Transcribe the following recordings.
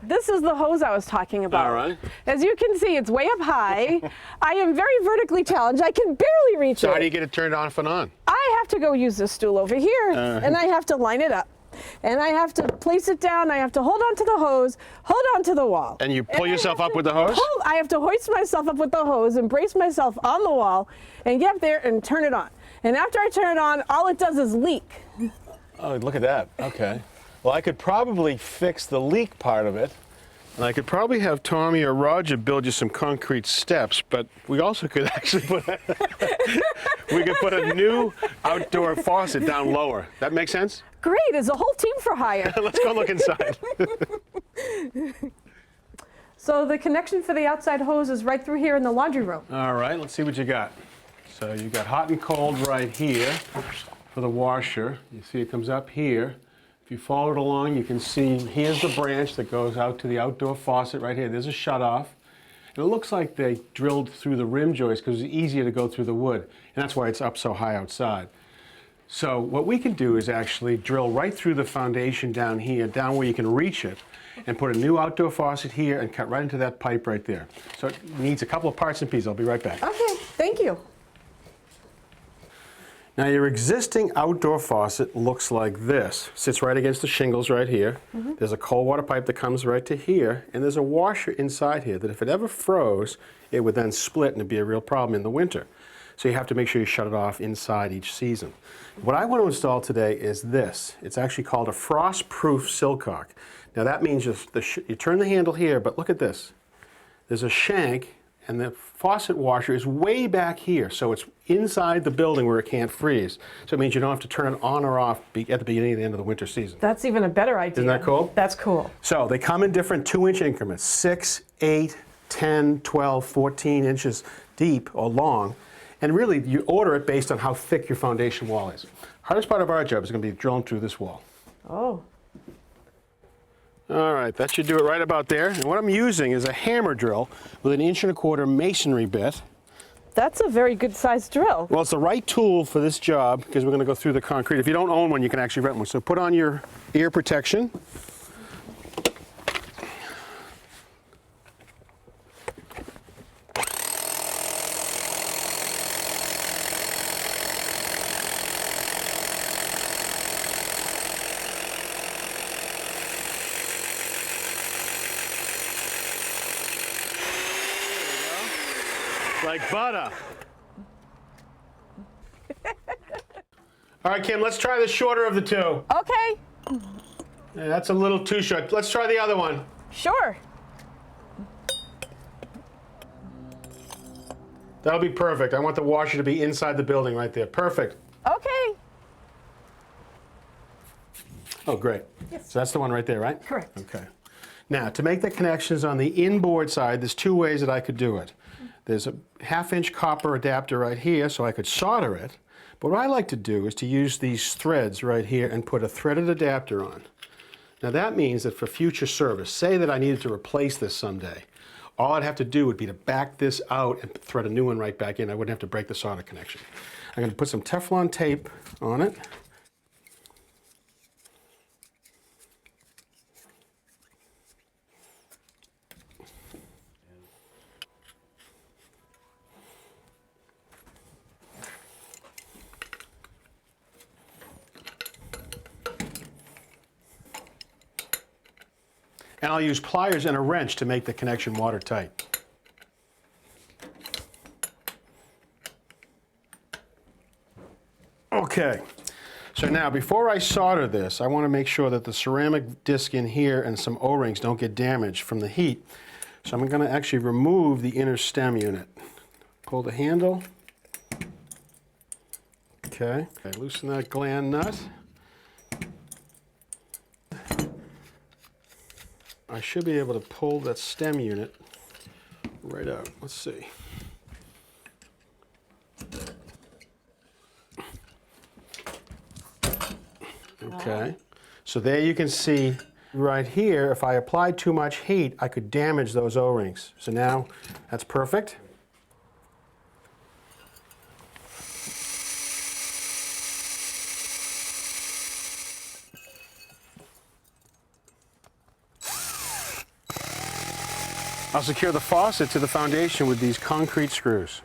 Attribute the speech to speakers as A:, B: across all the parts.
A: This is the hose I was talking about.
B: All right.
A: As you can see, it's way up high. I am very vertically challenged. I can barely reach it.
B: So how do you get it turned off and on?
A: I have to go use this stool over here, and I have to line it up. And I have to place it down. I have to hold on to the hose, hold on to the wall.
B: And you pull yourself up with the hose?
A: I have to hoist myself up with the hose and brace myself on the wall and get up there and turn it on. And after I turn it on, all it does is leak.
B: Oh, look at that. Okay. Well, I could probably fix the leak part of it. And I could probably have Tommy or Roger build you some concrete steps, but we also could actually put a new outdoor faucet down lower. That make sense?
A: Great, is a whole team for hire.
B: Let's go look inside.
A: So the connection for the outside hose is right through here in the laundry room.
B: All right, let's see what you got. So you've got hot and cold right here for the washer. You see it comes up here. If you follow it along, you can see here's the branch that goes out to the outdoor faucet right here. There's a shutoff. And it looks like they drilled through the rim joist because it's easier to go through the wood. And that's why it's up so high outside. So what we can do is actually drill right through the foundation down here, down where you can reach it, and put a new outdoor faucet here and cut right into that pipe right there. So it needs a couple of parts and pieces. I'll be right back.
A: Okay, thank you.
B: Now your existing outdoor faucet looks like this. Sits right against the shingles right here. There's a cold water pipe that comes right to here, and there's a washer inside here that if it ever froze, it would then split and it'd be a real problem in the winter. So you have to make sure you shut it off inside each season. What I want to install today is this. It's actually called a frost-proof sillcock. Now that means you turn the handle here, but look at this. There's a shank, and the faucet washer is way back here, so it's inside the building where it can't freeze. So it means you don't have to turn it on or off at the beginning or the end of the winter season.
A: That's even a better idea.
B: Isn't that cool?
A: That's cool.
B: So they come in different 2-inch increments, 6, 8, 10, 12, 14 inches deep or long. And really, you order it based on how thick your foundation wall is. Hardest part of our job is going to be drilling through this wall.
A: Oh.
B: All right, that should do it right about there. And what I'm using is a hammer drill with an 1¼ masonry bit.
A: That's a very good sized drill.
B: Well, it's the right tool for this job because we're going to go through the concrete. If you don't own one, you can actually rent one. So put on your ear protection. Like butter. All right, Kim, let's try the shorter of the two.
A: Okay.
B: Yeah, that's a little too short. Let's try the other one.
A: Sure.
B: That'll be perfect. I want the washer to be inside the building right there. Perfect.
A: Okay.
B: Oh, great.
A: Yes.
B: So that's the one right there, right?
A: Correct.
B: Okay. Now, to make the connections on the inboard side, there's 2 ways that I could do it. There's a 1/2-inch copper adapter right here, so I could solder it. But what I like to do is to use these threads right here and put a threaded adapter on. Now that means that for future service, say that I needed to replace this someday, all I'd have to do would be to back this out and thread a new one right back in. I wouldn't have to break the solder connection. I'm going to put some Teflon tape on it. And I'll use pliers and a wrench to make the connection watertight. Okay, so now before I solder this, I want to make sure that the ceramic disc in here and some O-rings don't get damaged from the heat. So I'm going to actually remove the inner stem unit. Pull the handle. Okay, loosen that gland nut. I should be able to pull that stem unit right out. Let's see. Okay, so there you can see right here, if I applied too much heat, I could damage those O-rings. So now that's perfect. I'll secure the faucet to the foundation with these concrete screws.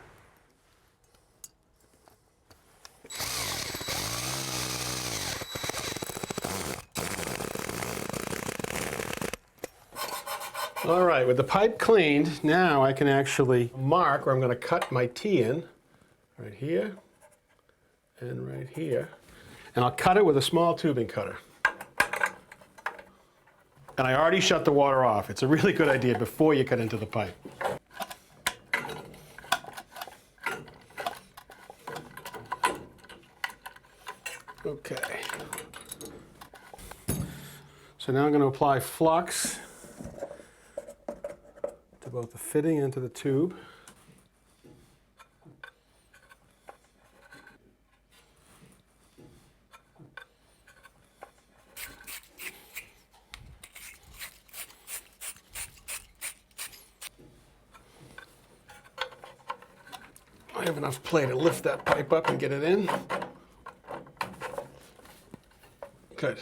B: All right, with the pipe cleaned, now I can actually mark where I'm going to cut my T in, right here and right here. And I'll cut it with a small tubing cutter. And I already shut the water off. It's a really good idea before you cut into the pipe. Okay. So now I'm going to apply flux to both the fitting and to the tube. I have enough play to lift that pipe up and get it in. Good.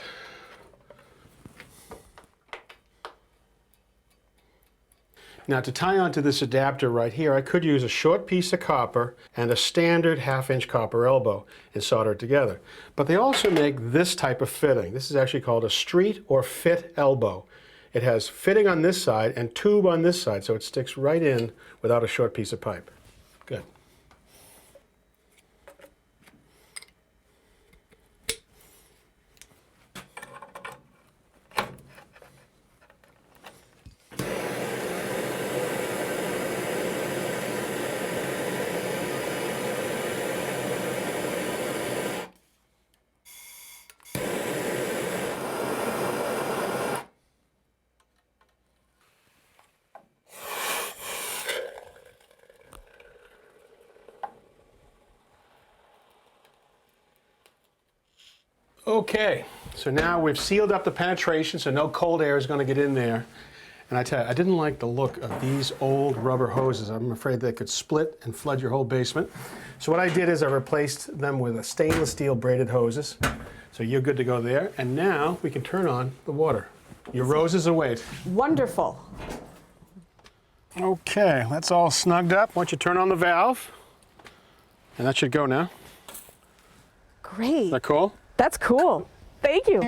B: Now to tie onto this adapter right here, I could use a short piece of copper and a standard 1/2-inch copper elbow and solder it together. But they also make this type of fitting. This is actually called a street or fit elbow. It has fitting on this side and tube on this side, so it sticks right in without a short piece of pipe. Good. Okay, so now we've sealed up the penetration so no cold air is going to get in there. And I tell you, I didn't like the look of these old rubber hoses. I'm afraid they could split and flood your whole basement. So what I did is I replaced them with a stainless steel braided hoses. So you're good to go there. And now we can turn on the water. Your roses await.
A: Wonderful.
B: Okay, that's all snugged up. Why don't you turn on the valve? And that should go now.
A: Great.
B: Is that cool?
A: That's cool. Thank you.